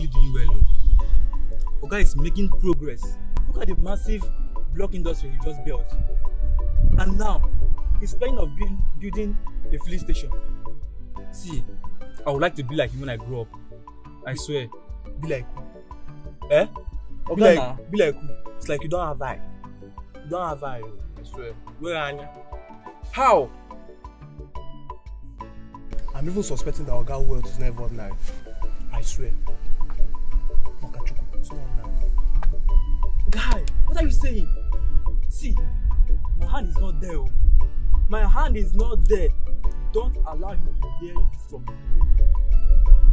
really doing well. Oga is making progress. Look at the massive block industry he just built. And now, he's planning of building a filling station. See, I would like to be like him when I grow up. I swear. Be like who? Eh? Be like who? It's like you don't have eye. You don't have eye. I swear. Where are you? How? I'm even suspecting that Oga wealth is never ordinary. I swear. It's not ordinary. Guy, what are you saying? See, my hand is not there. My hand is not there. Don't allow him to hear this from you.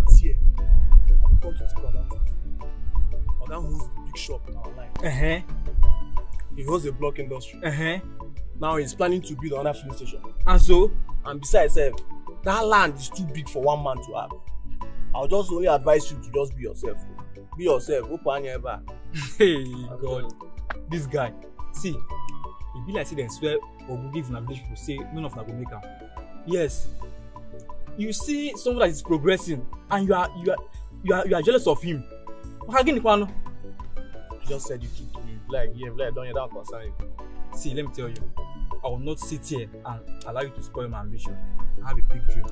See, I'm going to think about it. Oga owns the big shop in our line. He owns the block industry. Now he's planning to build another filling station. And so? And besides, that land is too big for one man to have. I'll just only advise you to just be yourself. Be yourself. Open your back. Hey, God. This guy. See, if be like say them swear or will give an village to say none of them will make him. Yes. You see someone that is progressing and you are jealous of him. I just said you keep doing like don't you that concern you. See, let me tell you, I will not sit here and allow you to spoil my ambition. I have a big dream.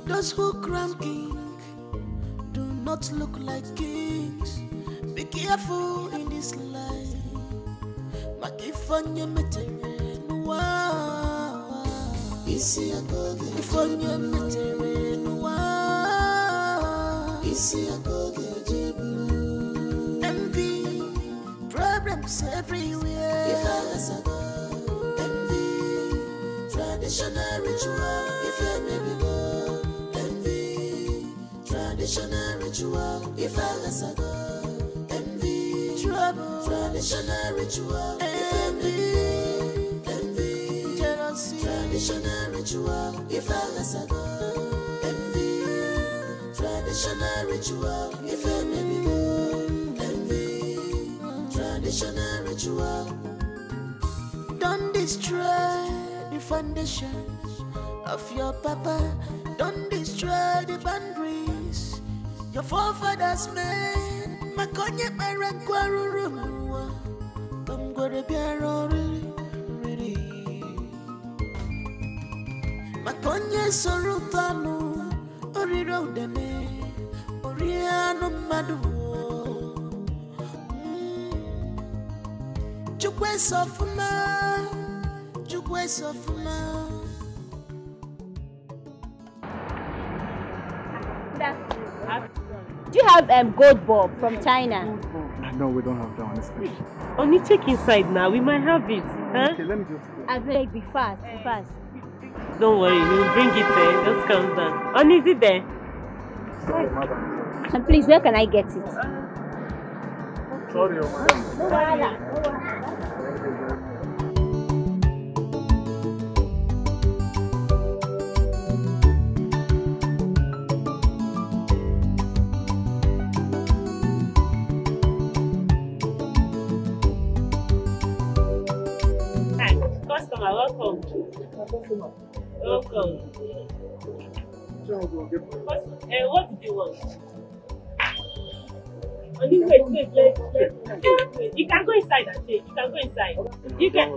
Those who crown king do not look like kings. Be careful in this life. Makifanya meterenwa. Isi agoge. Ifanya meterenwa. Isi agoge jibu. Envy, problems everywhere. Envy, traditional ritual. If you maybe go. Envy, traditional ritual. If I envy, trouble, traditional ritual. Envy, jealousy, traditional ritual. If I envy, traditional ritual. If I envy, traditional ritual. Don't destroy the foundations of your papa. Don't destroy the boundaries your forefathers made. Makonye merakwaruru. I'm gonna be really. Makonye sorutanu. Oriro deme. Oriano madu. Jukwe sofuna. Jukwe sofuna. Do you have gold bulb from China? No, we don't have that honestly. Only check inside now. We might have it. Huh? Okay, let me just. I beg, be fast, be fast. Don't worry, we'll bring it there. Just calm down. Only is it there? Sorry, madam. And please, where can I get it? Sorry, madam. No worries. Customer, welcome. Welcome. What did you want? Only wait. You can go inside and take. You can go inside. You can.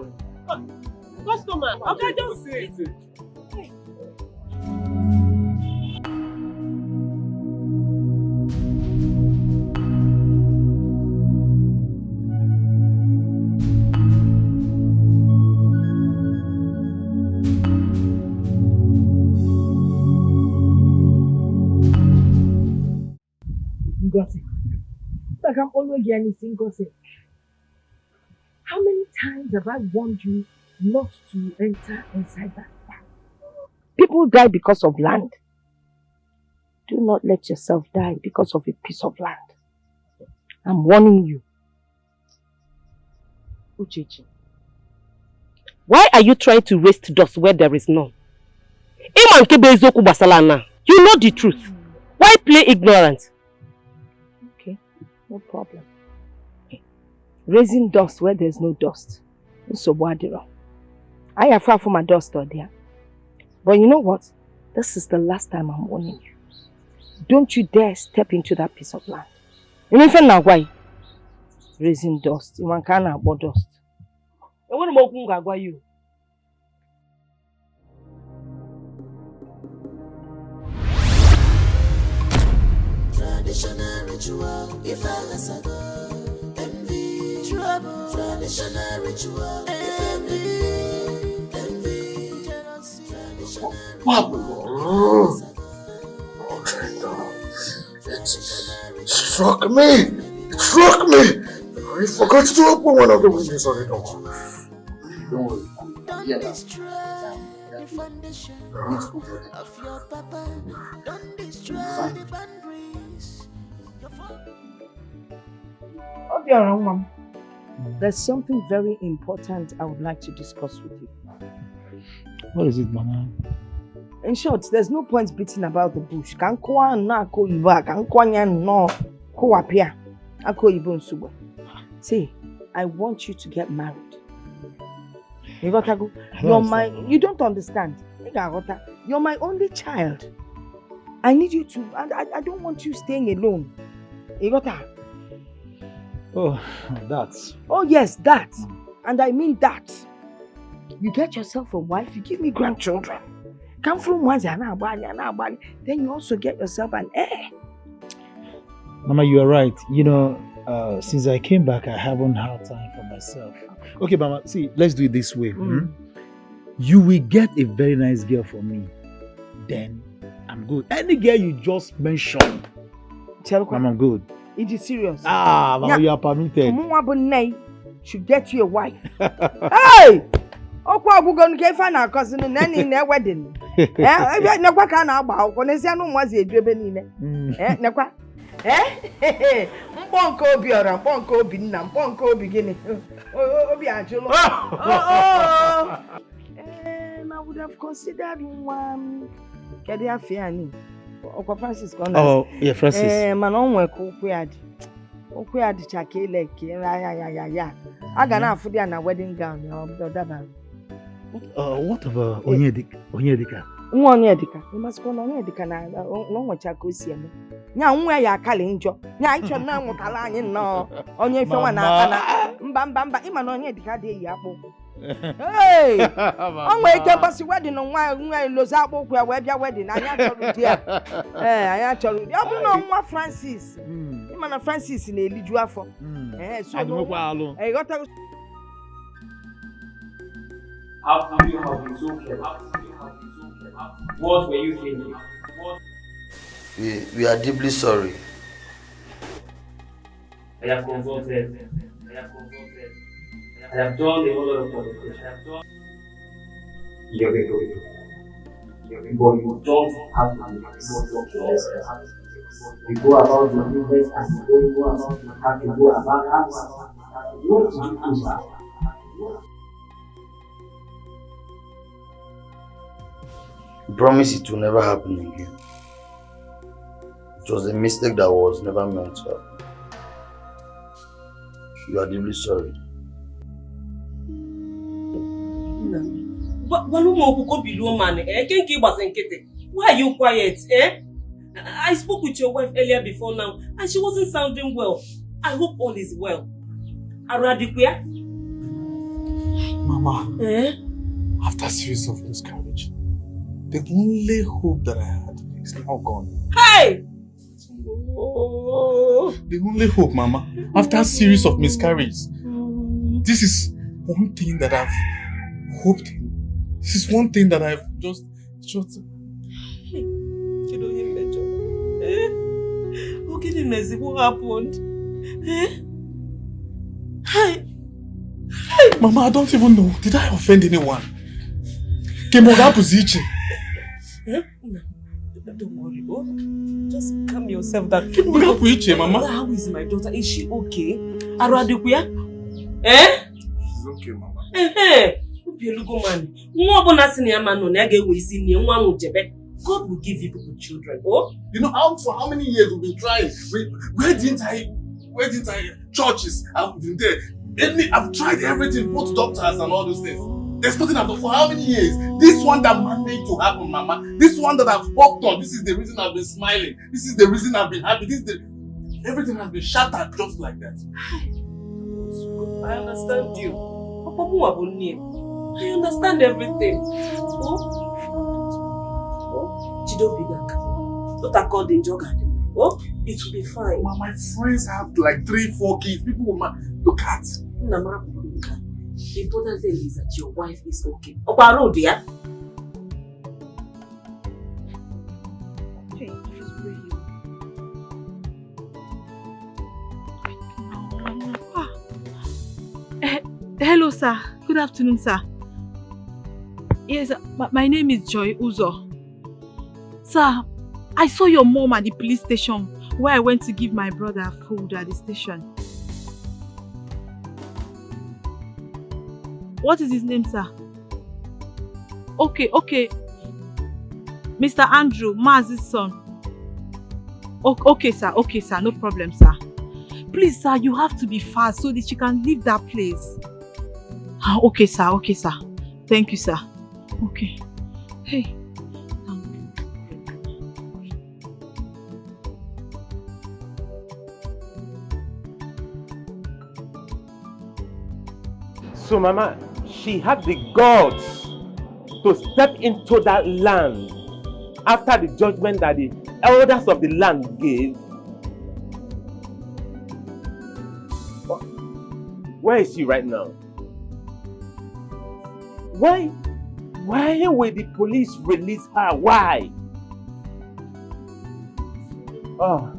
Customer, okay, just sit. Like I'm always getting single say. How many times have I warned you not to enter inside that bar? People die because of land. Do not let yourself die because of a piece of land. I'm warning you. Uchechi, why are you trying to waste dust where there is none? You know the truth. Why play ignorant? Okay, no problem. Raising dust where there's no dust. So I have far from my dust or there. But you know what? This is the last time I'm warning you. Don't you dare step into that piece of land. Even now, why? Raising dust. You want to about dust. What about you? Traditional ritual, if I was a girl, envy, trouble. Traditional ritual, envy, jealousy. Traditional ritual. It struck me! It struck me! I forgot to open one of the windows on the door. Don't worry. Don't destroy the foundation of your papa. Don't destroy the boundaries. There's something very important I would like to discuss with you. What is it, Mama? In short, there's no point beating about the bush. See, I want you to get married. You don't understand. You're my only child. I need you to, and I don't want you staying alone. You got that? Oh, that. Oh yes, that. And I mean that. You get yourself a wife, you give me grandchildren. Come from one, then you also get yourself an heir. Mama, you are right. You know, since I came back, I haven't had time for myself. Okay, Mama, see, let's do it this way. You will get a very nice girl for me. Then I'm good. Any girl you just mentioned, I'm good. It is serious. Mama, you are permitted. Should get you a wife. Hey! Okwa bugon ke fa na cousin na ni na wedding. Nekwa ka na agba akwụkwọ n'esia no mwazi edwebe niile. Nekwa. Mponko obi ora, mponko obi nna, mponko obi gini. Obi ajulo. I would have considered one. Kedi afiani. Okwa Francis kon. Oh, yeah, Francis. Man onwe ko kweadi. Okweadi chakele ke ya. Aga na afudi na wedding gown ya obdodaba. What about Onyedika? Onyedika. You must call Onyedika na no nwacha ka osi eme. Nya nwa ya akali njọ. Nya icho na nwutala anyi no. Onye ife nwa na aka na mba ima na Onyedika dey yi akpụ. Hey! Onwe ike basi wedding nwa iloza akpụ ya we bia wedding anya chọrọ di a. Anya chọrọ di. Ọ bụ na nwa Francis. Ima na Francis na eliju afọ. So I got to. How do you have been so careful? What were you thinking? We are deeply sorry. I have consulted. I have done a whole lot of consultation. You're going to but you don't have to be so you go about your business and you don't go about your have to go about us. What do you do that? We promise it will never happen again. It was a mistake that was never meant to happen. You are deeply sorry. Why are you quiet, I spoke with your wife earlier before now, and she wasn't sounding well. I hope all is well. Aradikwe? Mama, after a series of miscarriage, the only hope that I had is now gone. Hey! Oh. The only hope, Mama, after a series of miscarriages, this is one thing that I've hoped in. This is one thing that I've just... Hey, okay, Mercy, what happened? Hey! Mama, I don't even know. Did I offend anyone? Don't worry, just calm yourself down. Mama. How is my daughter? Is she okay? Aradikuya? She's okay, Mama. God will give you people children. Oh? You know, for how many years we've been trying? Where didn't I churches? I've been there. I've tried everything, both doctors and all those things. There's nothing I've done for how many years? This one that managed to happen, Mama. This one that I've worked on. This is the reason I've been smiling. This is the reason I've been happy. Everything has been shattered just like that. I understand you. I understand everything. Chidobigaka. What I call the jog. Oh, it will be fine. My friends have like 3-4 kids. People will look at. The important thing is that your wife is okay. Obaro, dear. Hello, sir. Good afternoon, sir. Yes, my name is Joy Uzo. Sir, I saw your mom at the police station where I went to give my brother food at the station. What is his name, sir? Okay. Mr. Andrew, Maz's son. Okay, sir. No problem, sir. Please, sir, you have to be fast so that you can leave that place. Okay, sir. Thank you, sir. Okay. Hey. So, Mama, she had the guts to step into that land after the judgment that the elders of the land gave. Where is she right now? Why will the police release her? Why? Oh,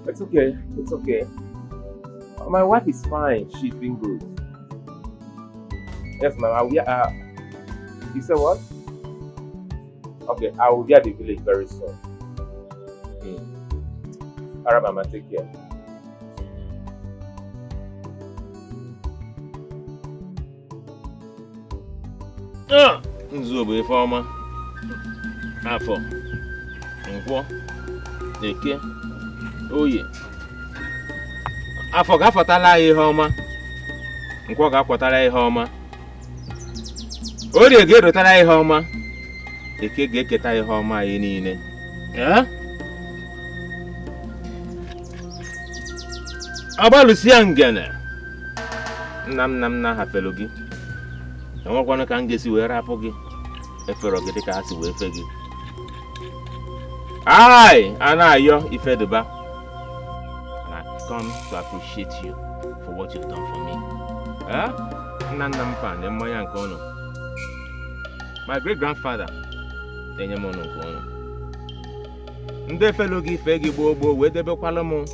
it's okay. My wife is fine. She's been good. Yes, ma'am. You said what? Okay, I will be at the village very soon. Alright, Mama, take care. Nzobe Ifeoma, Afọ, Nkwọ, Eke, Oye. Afọ ga-afọtala ihe ọma. Nkwọ ga-afọtala ihe ọma. Orie ga-erotara ihe ọma. Eke ga-eketa ihe ọma anyị niile. Agbalụsịa ngene. Nna m na-ahafelu gị. Enwekwana ka m ga-esi wee rapụ gị. Efere gị dịka ha si wee fe gị. A na-ayọ Ifeduba. And I've come to appreciate you for what you've done for me. Nna m fa na mmanya nke ọnụ. My great-grandfather enye m ọnụ nke ọnụ. Ndị efelu gị fe gị gboo wee debekwala m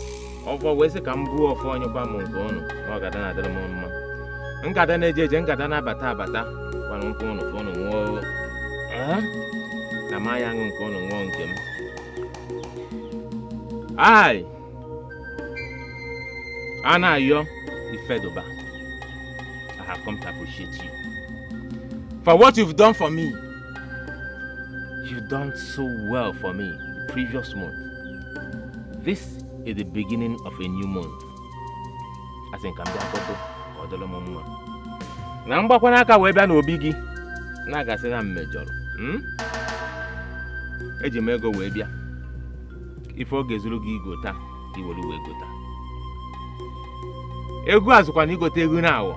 ọfọ wee sị ka m buo ọfọ onyekwa m nke ọnụ. Ọ ga-ada na-adịrị m mma. Ngada na-eje ngada na-abata gwara nkwu ụnụ ka ụnụ nwụọ na maya aṅụ nke ụnụ nwụọ nke m. A na-ayọ Ifeduba. I have come to appreciate you for what you've done for me. You've done so well for me the previous month. This is the beginning of a new month. As in Kambiakoto. Na mgbakwana aka wee bịa n'obi gị na-agasị na mmejọrọ. Eji m ego wee bịa. Ife oge zuru gị igota, iwere wee gota. Ego azụkwa na igote ego na-awọ.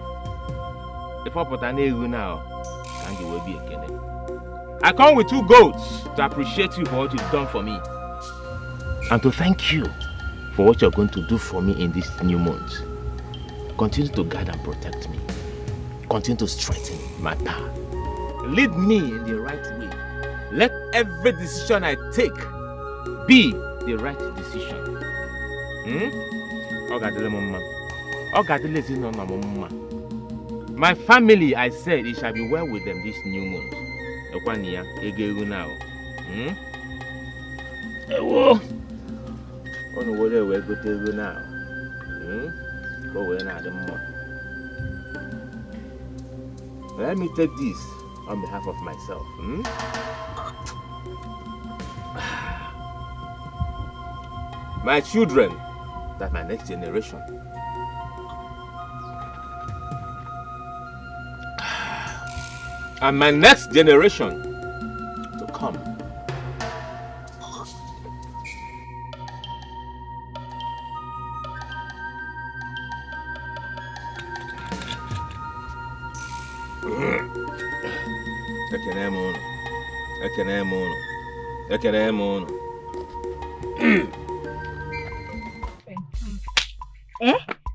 Ife ọpụta na ego na-awọ ka m ji wee bi ekele. I come with 2 goats to appreciate you for what you've done for me and to thank you for what you're going to do for me in this new month. Continue to guide and protect me. Continue to strengthen my path. Lead me in the right way. Let every decision I take be the right decision. My family, I said, it shall be well with them this new month. Let me take this on behalf of myself. My children, that's my next generation. and my next generation to come.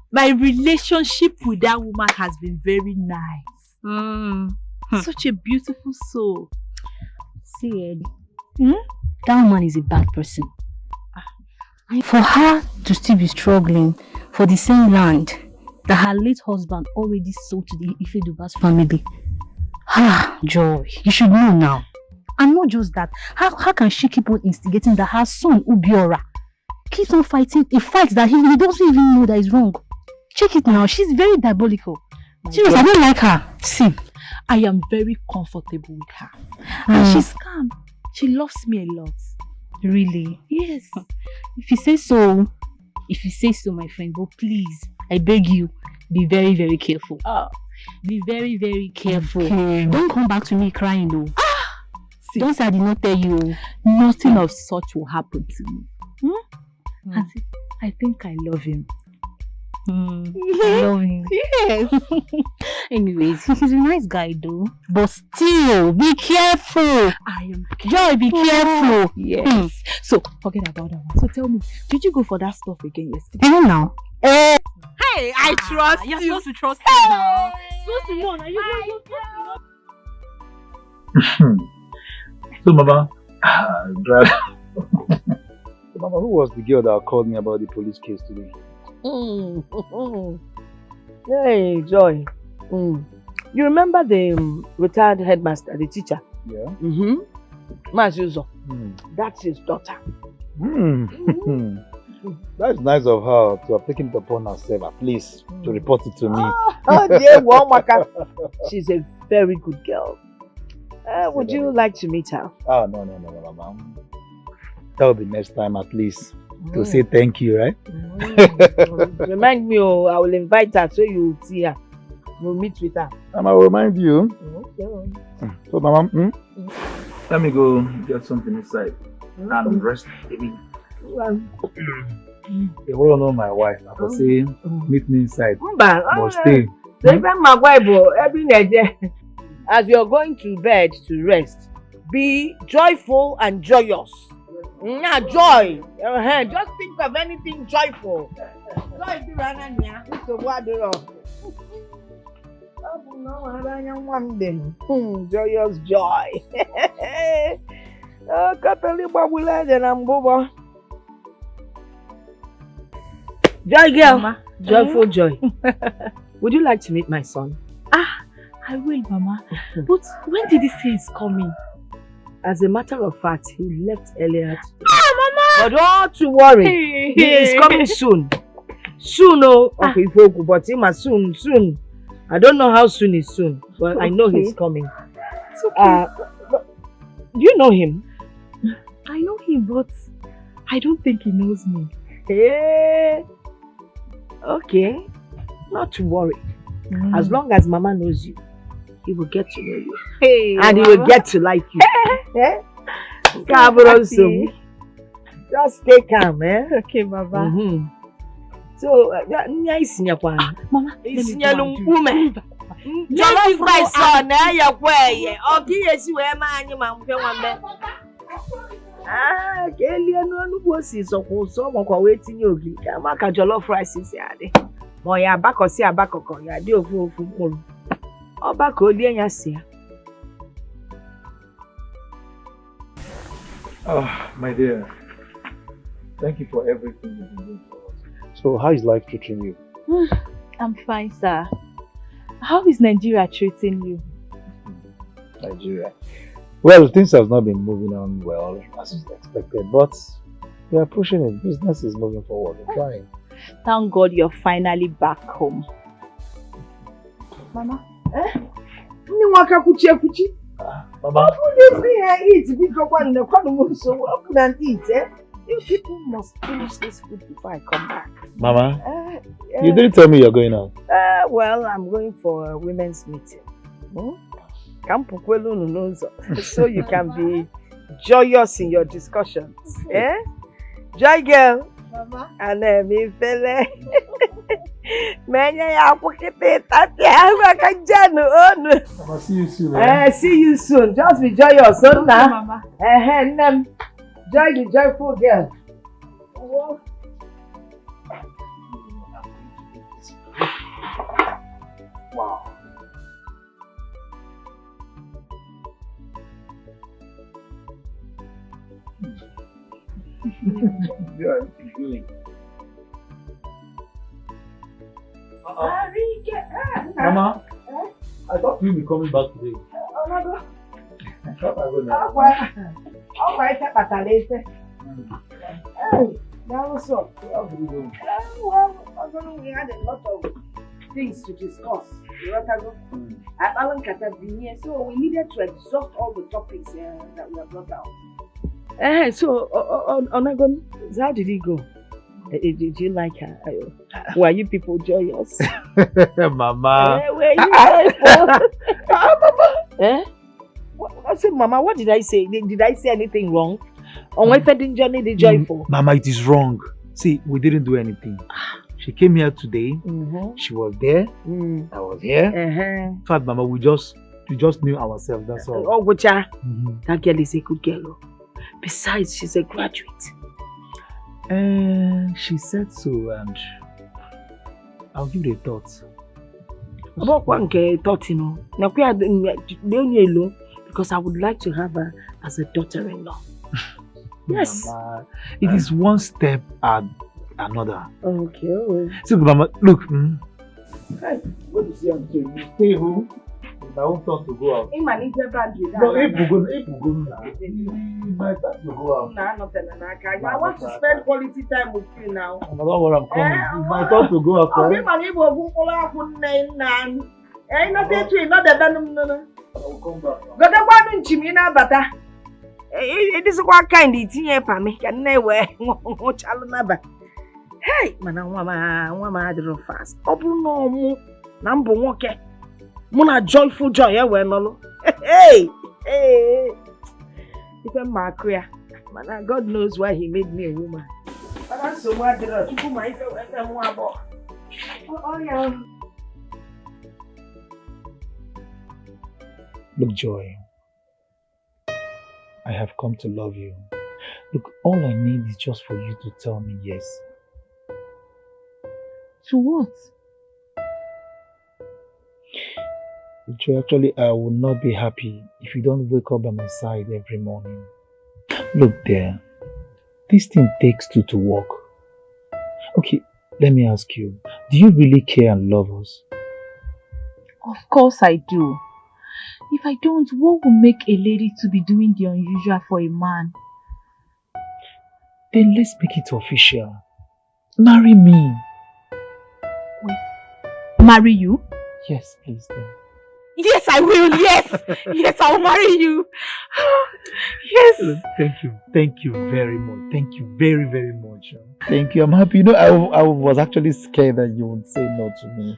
My relationship with that woman has been very nice. Such a beautiful soul. See, Eddie, that woman is a bad person. For her to still be struggling for the same land that her late husband already sold to the Ifeduba's family. Joy, you should know now. And not just that, how can she keep on instigating that her son, Ubiora, keeps on fighting a fight that he doesn't even know that is wrong? Check it now, she's very diabolical. Seriously, I don't like her. See, I am very comfortable with her. And she's calm. She loves me a lot. Really? Yes. If you say so, my friend, but please, I beg you, be very, very careful. Be very, very careful. Okay. Don't come back to me crying though. See, don't say I did not tell you. Nothing of such will happen to me. Auntie, I think I love him. I love him. Yes. Anyways, he's a nice guy though. But still, be careful. I am Joy, be careful. Yes. So, forget about that one. So tell me, did you go for that stuff again yesterday? I don't know. Hey, I trust you. You're supposed to trust me now. Supposed to know. Now you So, Mama, so, Mama, who was the girl that called me about the police case today? Hey, Joy. You remember the retired headmaster, the teacher? Yeah. Mazuzo. That's his daughter. That's nice of her to have taken it upon herself, at least, to report it to me. Oh, dear Wamaka. She's a very good girl. Would you like to meet her? Oh, no, Mama. That will be next time, at least. To say thank you, right? Remind me, I will invite her so you will see her. We'll meet with her. I will remind you. Okay. So, Mama, let me go get something inside and rest a bit. They will know my wife. I will say, meet me inside. But stay. As you're going to bed to rest, be joyful and joyous. Joy. Just think of anything joyful. Joyous joy. Joy girl. Mama. Joyful joy. Would you like to meet my son? I will, Mama. But when did he say he's coming? As a matter of fact, he left earlier today. Mama! But don't to worry. He is coming soon. Soon, okay, but him soon. I don't know how soon is soon, but I know he's coming. It's okay. Do you know him? I know him, but I don't think he knows me. Hey. Okay. Not to worry. As long as Mama knows you, he will get to know you. Hey, and Mama. He will get to like you. Just stay calm, eh? Okay, Baba. So, nice, Mama, it's woman. Jollof rice on your way. Okay, yes, you are man, you man. Kelly, was so much waiting you. Maka jollof rice is yard. Moya back or see a back or ya deal for or back or dear Yasia. Oh, my dear. Thank you for everything you've been doing for us. So, how is life treating you? I'm fine, sir. How is Nigeria treating you? Nigeria. Well, things have not been moving on well as expected, but we are pushing it. Business is moving forward. We're trying. Thank God you're finally back home. Mama? Mama? Eat. We go one in the corner, so open and eat, eh? You people must finish this food before I come back. Mama, you didn't tell me you're going out. Well, I'm going for a women's meeting. so you can be joyous in your discussions. Eh? Joy girl. Mama. And me fele. Menya ya pokete tati hawa kanjano onu. Mama, see you soon. See you soon. Just be joyous, son. Okay, Mama. Joy the joyful girl. Wow. Mama, I thought you'd be coming back today. I thought I would not. That was so. Well, we had a lot of things to discuss. At Alan been here, so we needed to exhaust all the topics that we have brought out. So, Onagon, how did it go? Did you like her? Were you people joyous? Mama. Were you joyful? I said, Mama, what did I say? Did I say anything wrong? On my wedding journey, the joyful. Mama, it is wrong. See, we didn't do anything. She came here today. She was there. I was here. In fact, Mama, we just knew ourselves. That's all. Oh, Bocha, that girl is a good girl. Besides, she's a graduate. She said so, and I'll give it a thought. About one thought, you know. Now we are alone because I would like to have her as a daughter-in-law. Yes. Mama, it is one step at another. Okay. So, Mama, look. Hey, what is you say? You stay home. I won't talk to go out. No, if we go now, my time to go out. I want to spend quality time with you now. I'm not what I'm coming. It's my time to go out. I will come back. It is what kind of thing for me. Can never watch Alabama. Hey, Mama, had it fast. Open no number one. Muna joyful joy, we no. Hey. Even my career, man, God knows why He made me a woman. But that's so much that you put myself and one more. Oh yeah. Look, Joy, I have come to love you. Look, all I need is just for you to tell me yes. To what? Joy, actually, I will not be happy if you don't wake up by my side every morning. Look there, this thing takes two to walk. Okay, let me ask you, do you really care and love us? Of course I do. If I don't, what will make a lady to be doing the unusual for a man? Then let's make it official. Marry me. Wait, marry you? Yes, please then. Yes, I will. Yes. Yes, I'll marry you. Yes. Thank you very much. Thank you very, very much. Thank you. I'm happy. You know, I was actually scared that you would say no to me.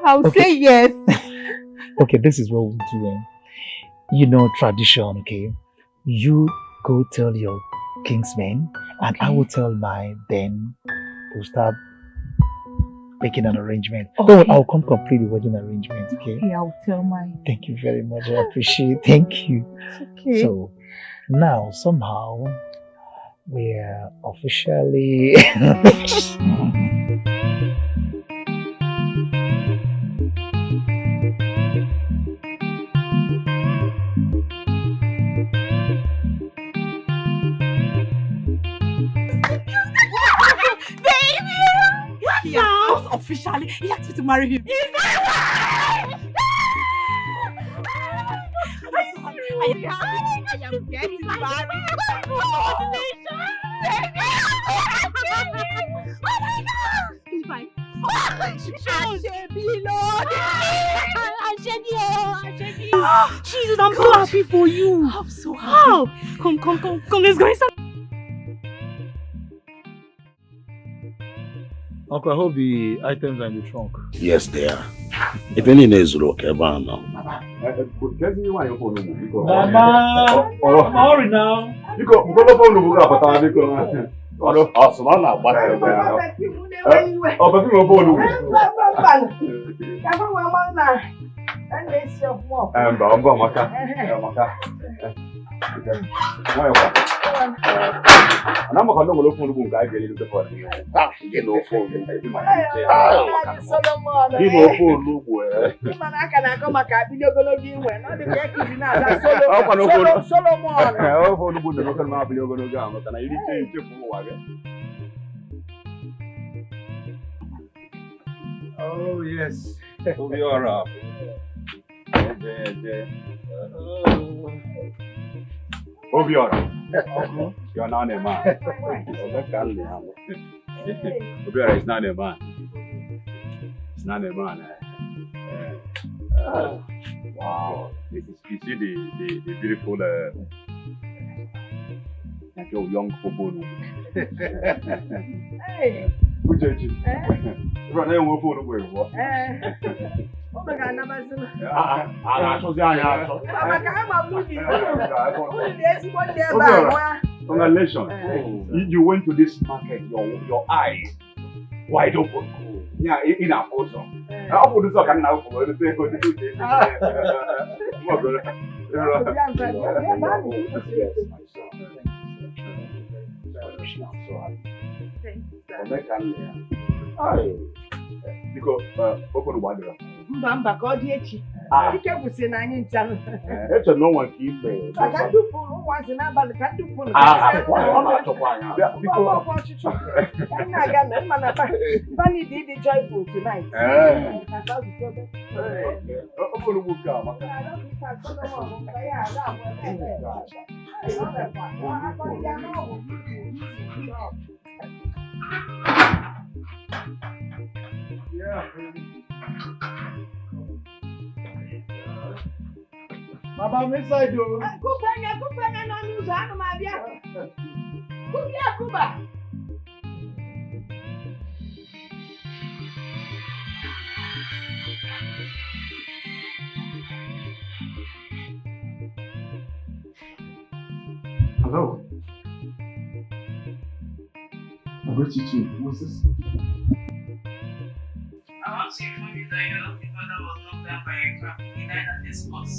I'll say yes. Okay, this is what we'll do. You know, tradition, okay? You go tell your kingsmen, and I will tell mine, then we'll start making an arrangement. Okay. Oh, I'll come complete the wedding arrangement, okay? Okay, I'll tell mine. Thank you very much. I appreciate it. Thank you. It's okay. So, now, somehow, we're officially... Officially, he asked me to marry him. He's I am getting married. He's fine. Jesus, I'm so happy for you. I'm so happy. Come, let's go inside. Uncle, I hope the items are in the trunk. Yes, they are. If any is okay, man, now. Mama! I'm hurry now. Oh, yes. Obiora. Obiora. You're not a man. Obiora is not a man. It's not a man. Wow. You see the beautiful like your young Kobono. Hey. Who judge you? Run away with phone away. What? Oh my God, never seen. Congratulations. You went to this market, your eyes wide open. Yeah, in a photo. How would you talk now for the sake of the because open water. Mbamba ka ọ dị echi. Ike gwụsị na anyị ncha. Eche no one keep Ka ndị furu ụmụazị n'abalị ka ndị furu. ọ na-achọkwa anya. Biko ọchịchị. Ka nna aga na mma na bani dị joyful tonight. Open book ka maka. Yeah. Mama, I'm inside you. Kupanya no news anu ma bia. Kubia kuba. Hello. What's this? I want to inform you that your brother was knocked down by a car. He died at the spot.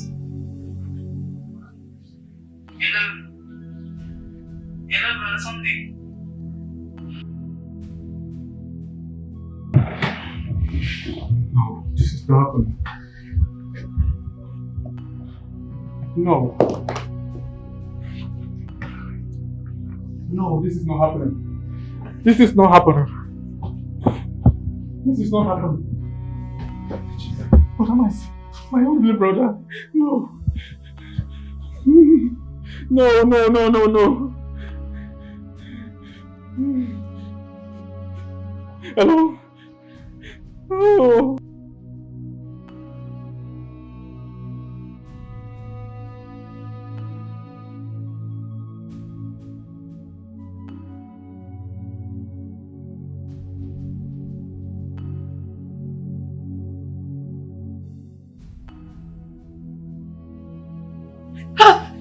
Hello, brother, something. No, this is not happening. No. No, this is not happening. This is not happening. This is not happening. What am I saying? My only brother. No. No. Hello? Oh.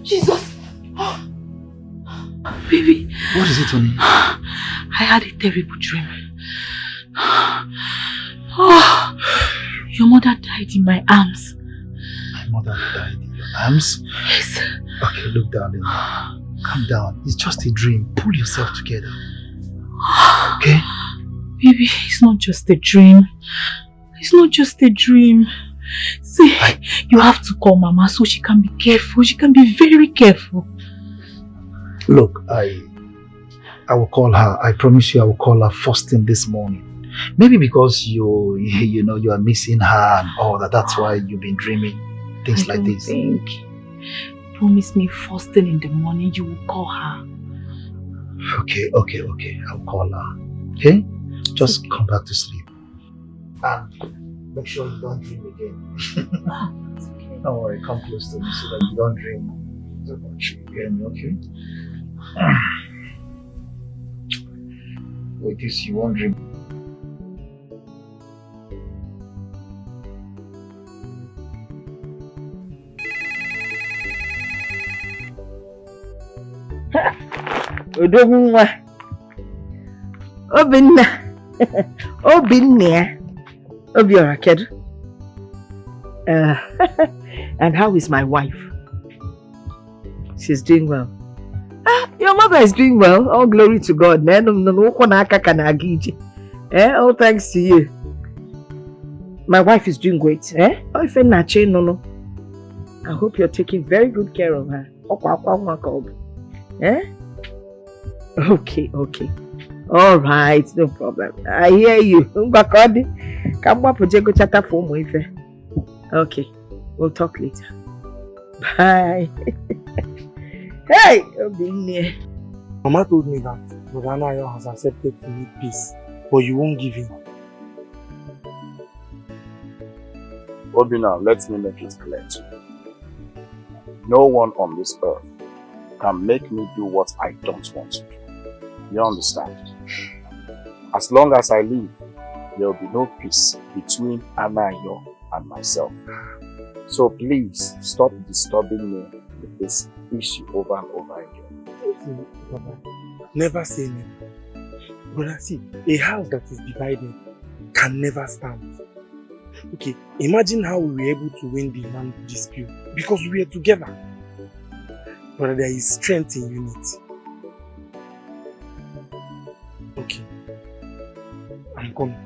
Jesus! Baby. What is it, honey? I had a terrible dream. Oh, your mother died in my arms. My mother died in your arms? Yes. Okay, look, darling. Calm down. It's just a dream. Pull yourself together. Okay? Baby, it's not just a dream. It's not just a dream. See, you have to call Mama so she can be careful. She can be very careful. Look, I will call her. I promise you I will call her first thing this morning. Maybe because you are missing her and all that. That's why you've been dreaming things like this. Promise me first thing in the morning you will call her. Okay. I'll call her. Okay? Just come back to sleep. And make sure you don't dream again. Okay. Don't worry, come close to me so that you don't dream so much again, okay? With this, you won't dream. Odogwa. Obinna. Obinna. Obiora kedu. And how is my wife? She's doing well. Your mother is doing well. All glory to God. All thanks to you. My wife is doing great. I hope you're taking very good care of her. Okay. All right, no problem. I hear you. Okay, we'll talk later. Bye. Hey, Mama told me that Brother Anayo has accepted to meet peace, but you won't give him. Obina, let me make it clear to you. No one on this earth can make me do what I don't want to do. You understand? As long as I live, there will be no peace between Anayo and myself. So please, stop disturbing me with this issue over and over again. Never say never. Brother, see, a house that is divided can never stand. Okay, imagine how we were able to win the land dispute because we were together. Brother, there is strength in unity. Okay, I'm coming.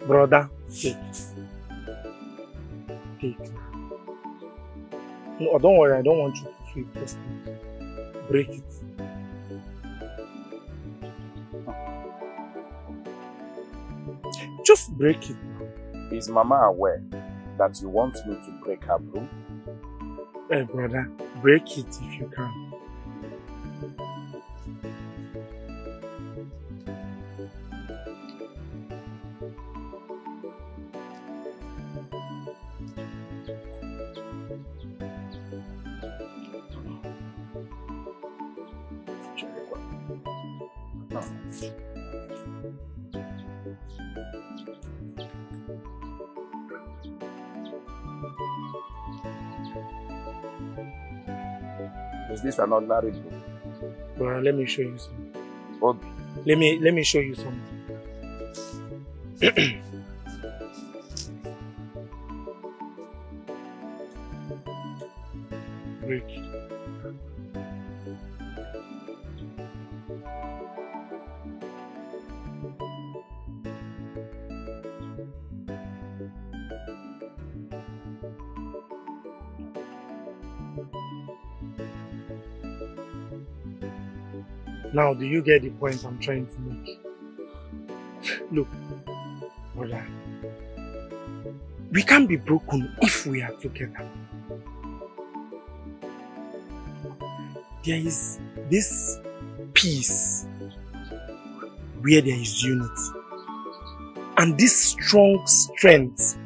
Brother, take. No, don't worry, I don't want you to feel thirsty. Break it. Just break it. Is Mama aware that you want me to break her broom? Hey, brother, break it if you can. Is this an ordinary book? Well, let me show you something. What? Let me show you something. Break. Now, do you get the point I'm trying to make? Look, brother, we can't be broken if we are together. There is this peace where there is unity and this strong strength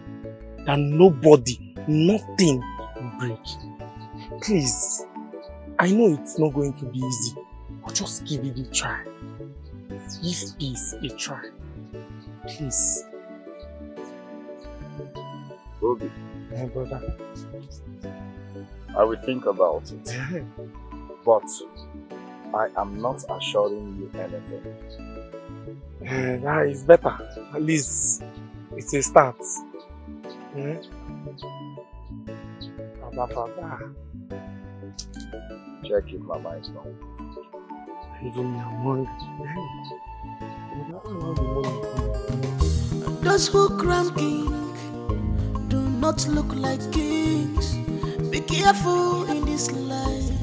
that nobody, nothing will break. Please, I know it's not going to be easy. But just give it a try. Give peace a try. Please. Ruby. My brother. I will think about it. But I am not assuring you anything. That is better. At least it's a start. Check if Mama is not. Even among those who crown king do not look like kings. Be careful in this life.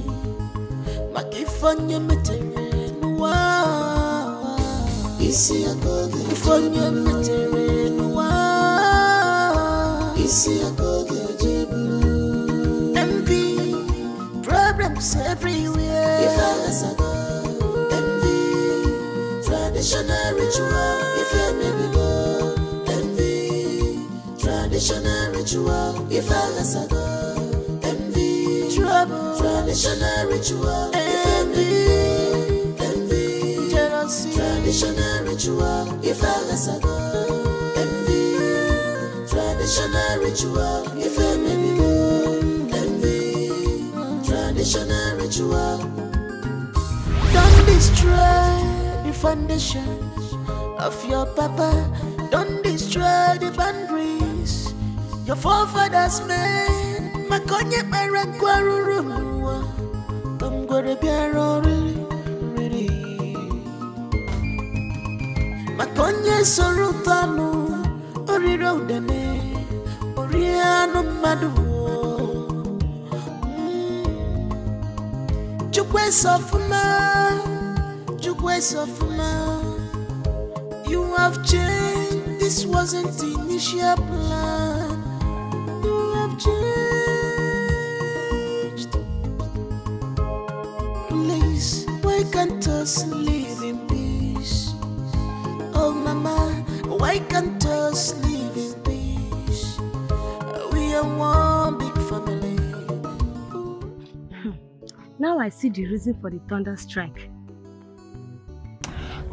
Makifanya meterenwa isi agoge ifanya meterenwa isi agoge jibu. Envy, problems everywhere. If traditional ritual, if you may be go, envy, traditional Traditional ritual, if I was a girl. Envy, trouble. Traditional ritual, envy, jealousy. Traditional ritual, if I was a girl. Envy, traditional ritual, if I may be. Envy, traditional ritual. Don't destroy the foundation of your papa. Don't destroy the boundaries your forefathers made. Makonye merakwarurumwa. I'm gonna be really. Makonye sorutanu. Oriro deme. Oriano madu. Jukwe sofuma. You have changed. This wasn't the initial plan. You have changed. Please, why can't us live in peace? Oh, Mama, why can't us live in peace? We are one big family. Now I see the reason for the thunder strike.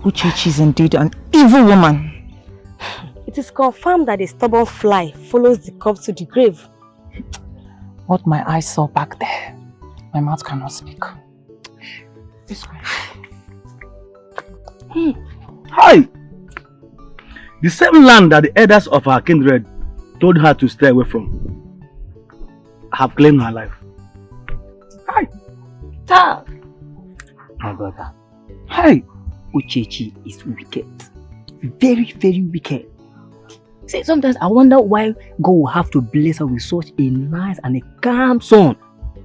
Uchechi is indeed an evil woman. It is confirmed that a stubborn fly follows the corpse to the grave. What my eyes saw back there, my mouth cannot speak. This way. Hi! The same land that the elders of our kindred told her to stay away from have claimed her life. Hi! Ta! My brother. Hi! Uchechi is wicked. Very, very wicked. See, sometimes I wonder why God will have to bless her with such a nice and a calm son.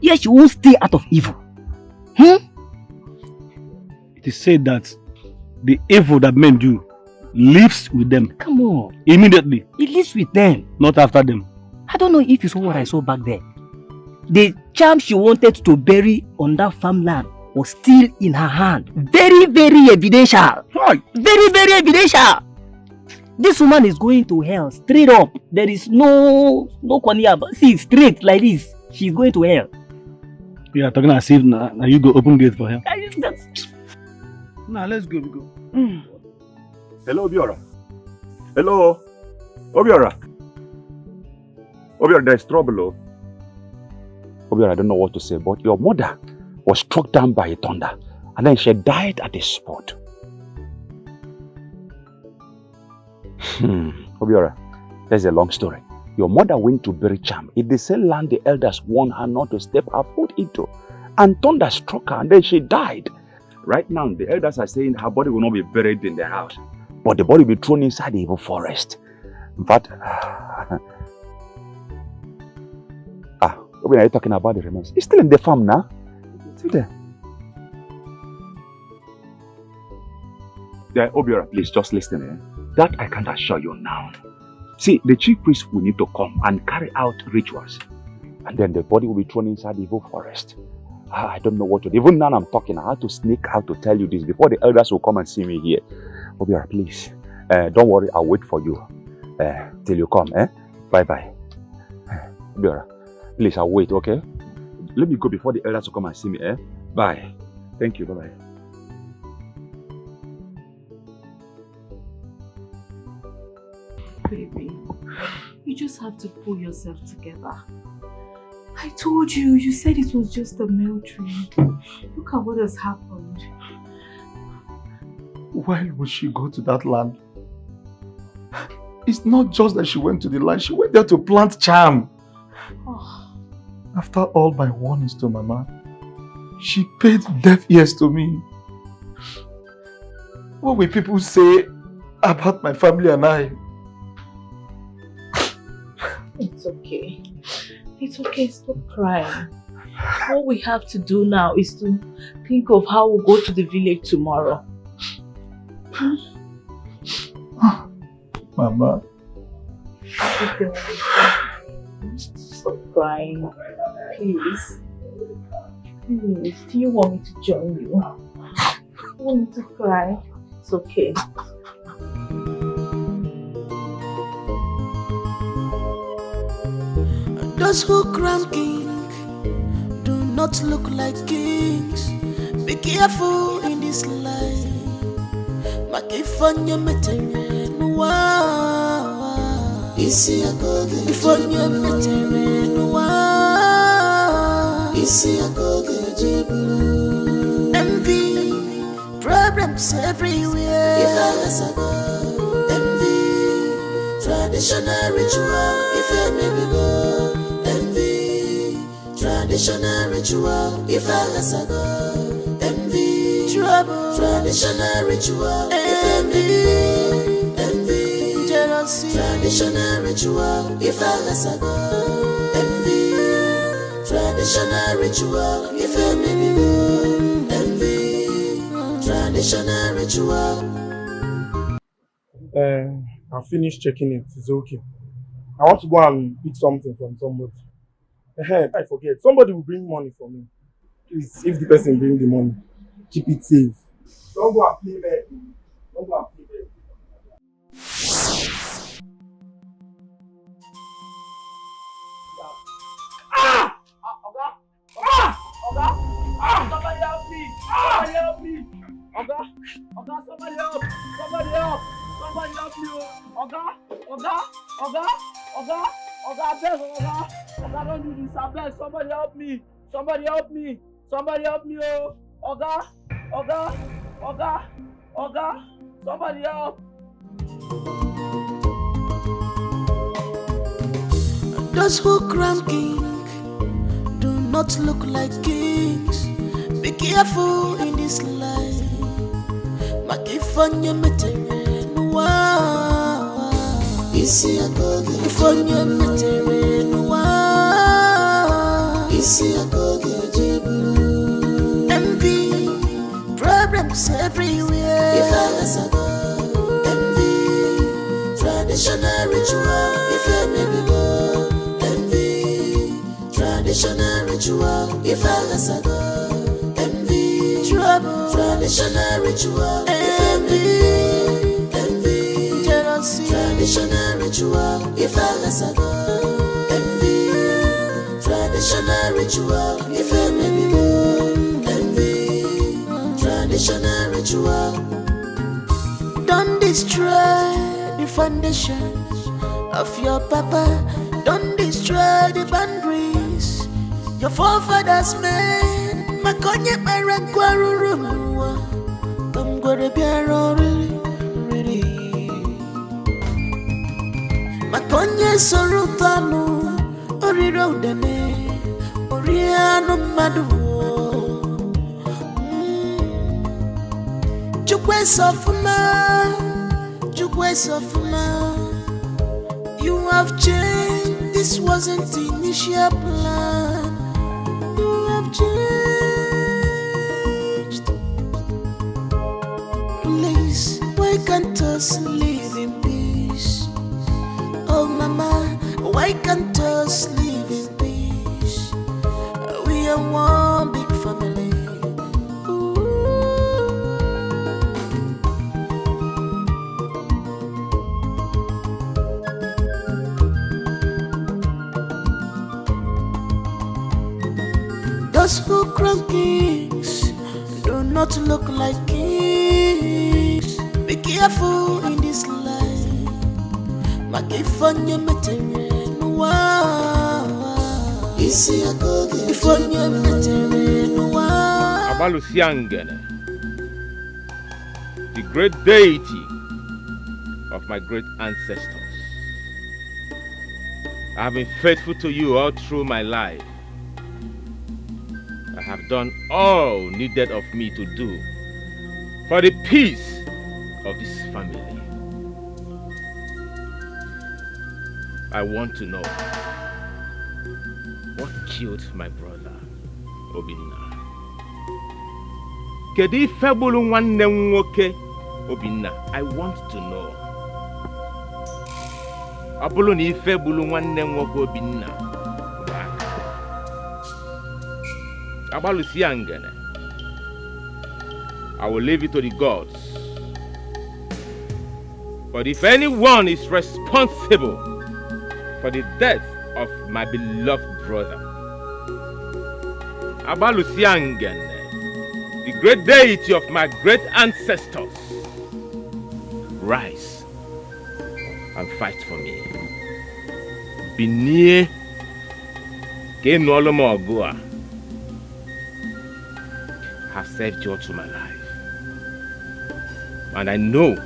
Yet she won't stay out of evil. It is said that the evil that men do lives with them. Come on. Immediately. It lives with them. Not after them. I don't know if you saw what I saw back there. The charm she wanted to bury on that farmland was still in her hand. Very, very evidential. Right. Very, very evidential. This woman is going to hell straight up. There is no corner. See, straight like this. She's going to hell. You are talking as if now you go open gate for her. Now let's go. Hello, Obiora. Hello. Obiora. Obiora, there's trouble. Oh. Obiora, I don't know what to say, but your mother was struck down by a thunder and then she died at the spot. Obiora, there's a long story. Your mother went to bury Cham in the same land the elders warned her not to step her foot into. And thunder struck her and then she died. Right now, the elders are saying her body will not be buried in their house, but the body will be thrown inside the evil forest. In fact, when are you talking about the remains? It's still in the farm now. It's still there. Yeah, Obiora, please just listen. That I can't assure you now. See, the chief priest will need to come and carry out rituals. And then the body will be thrown inside the evil forest. I don't know what to do. Even now I'm talking, I had to sneak out to tell you this before the elders will come and see me here. Obiora, please. Don't worry, I'll wait for you till you come. Bye-bye. Obiora, please, I'll wait, okay? Let me go before the elders will come and see me. Bye. Thank you. Bye-bye. Baby, you just have to pull yourself together. I told you, you said it was just a male dream. Look at what has happened. Why would she go to that land? It's not just that she went to the land, she went there to plant charm. Oh. After all my warnings to Mama, she paid deaf ears to me. What will people say about my family and I? It's okay. It's okay, stop crying. What we have to do now is to think of how we'll go to the village tomorrow. Mama. Stop crying. Please. Please. Do you want me to join you? You want me to cry? It's okay. Those who crown king do not look like kings. Be careful in this life. Makifanya meterenua. Isi akoge. Ifanya meterenua. Isi akoge jibu. Envy, problems everywhere. If I was a god, envy, traditional ritual. If I may be God, envy, traditional ritual. If I was a god, envy, trouble, traditional ritual. If I may be God, envy, jealousy, traditional ritual. If I was a god, envy, traditional ritual. If I may be God, envy, traditional ritual. I'll finish checking it. It's okay. I want to go and pick something from somebody. I forget. Somebody will bring money for me. Please, if the person brings the money, keep it safe. Don't go and play bad. Don't go and play bad. Somebody help me! Somebody help me! Oga, somebody help! Somebody help! Somebody help me! Oga, I beg, Oga, don't do this, I beg, somebody help me! Somebody help me! Somebody help me, oh! Oga, somebody help! Those who crown king do not look like kings. Be careful in this life. Makifanya meterenua. Isi akoge. Ifanya meterenua. Isi akoge jibu. Envy, problems everywhere. If I was a god, envy, traditional ritual. If I may be God, envy, traditional ritual. If I was a god, envy, trouble, traditional ritual. Envy, jealousy, traditional ritual. If I was a god, envy, traditional ritual. If I may be God, envy, traditional ritual. Don't destroy the foundation of your papa. Don't destroy the boundaries your forefathers made. Makonye marankwarurumwa. I'm gonna be really. Makonye sorutanu. Oriro dene. Oriano madu. Jukwe sofuma. You have changed. This wasn't the initial plan. You have changed. Please, why can't us live in peace? Oh mama, why can't us live in peace? We are one big family. Those who crown kings do not look like kings. Be careful in this life. Makifanya meterenua. Isi akoge. Ifanya meterenua. Abalusiangene, the great deity of my great ancestors. I have been faithful to you all through my life. I have done all needed of me to do for the peace of this family. I want to know what killed my brother, Obinna. Kedi febulu nwanne nwoke Obinna, I want to know. Abulu ni febulu nwanne nwoke Obinna. Abalusiangene. I will leave it to the gods. But if anyone is responsible for the death of my beloved brother. Abalusiangen, the great deity of my great ancestors, rise and fight for me. Binie Kenolomogua has saved you to my life. And I know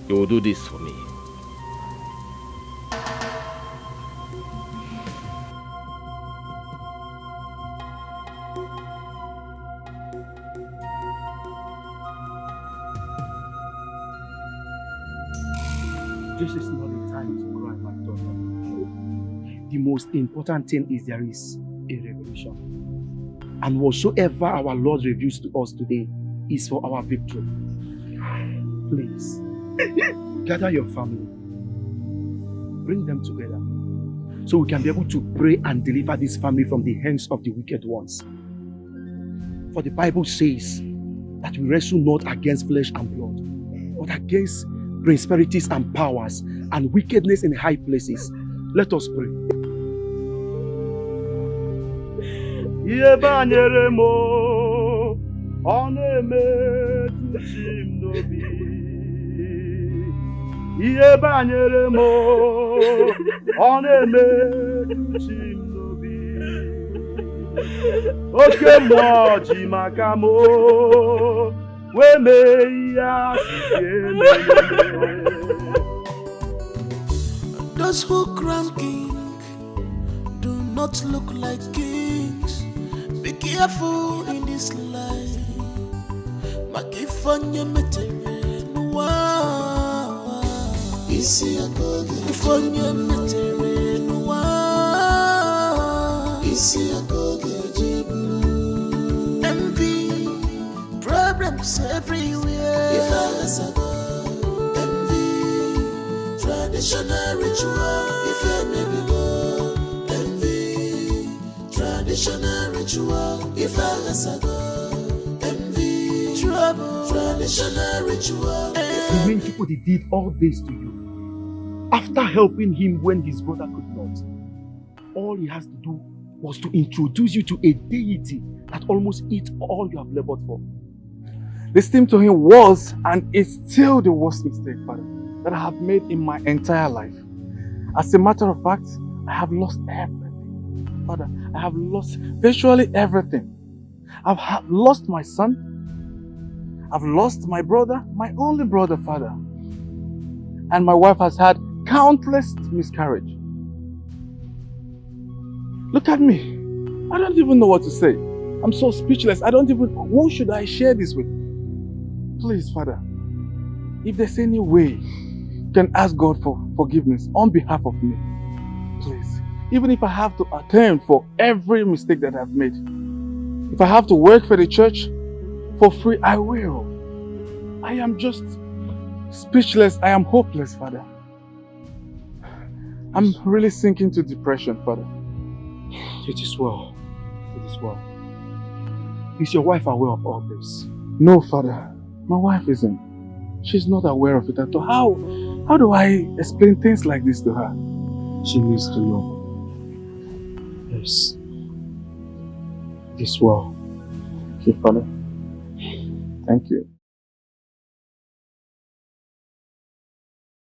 you will do this for me. This is not the time to cry, my daughter. The most important thing is there is a revelation. And whatsoever our Lord reveals to us today is for our victory. Please, gather your family. Bring them together so we can be able to pray and deliver this family from the hands of the wicked ones. For the Bible says that we wrestle not against flesh and blood, but against principalities and powers and wickedness in high places. Let us pray. Ihe banyere m ọ na-emetụchi m n'obi. Ihe banyere m ọ na-emetụchi m n'obi. Oke mmụọ ji maka m wee mee ihe asị eme. Those who crown king do not look like kings. Be careful in this life. Makifanya metere nuwa. Isi akoge. Ifanya metere nuwa. Isi akoge jibu. Envy, problems everywhere. Envy, traditional ritual. If you maybe go. Traditional ritual, if I envy, trouble, traditional ritual. The main people they did all this to you. After helping him when his brother could not, all he has to do was to introduce you to a deity that almost eats all you have labored for. Listening to him was and is still the worst mistake, Father, that I have made in my entire life. As a matter of fact, I have lost everything. Father, I have lost virtually everything. I've lost my son. I've lost my brother, my only brother, Father. And my wife has had countless miscarriages. Look at me. I don't even know what to say. I'm so speechless. Who should I share this with? Please, Father, if there's any way you can ask God for forgiveness on behalf of me, please. Even if I have to atone for every mistake that I've made. If I have to work for the church for free, I will. I am just speechless. I am hopeless, Father. I'm really sinking to depression, Father. It is well. It is well. Is your wife aware of all this? No, Father. My wife isn't. She's not aware of it at all. How do I explain things like this to her? She needs to know. Yes. It is well. Okay, Father. Thank you.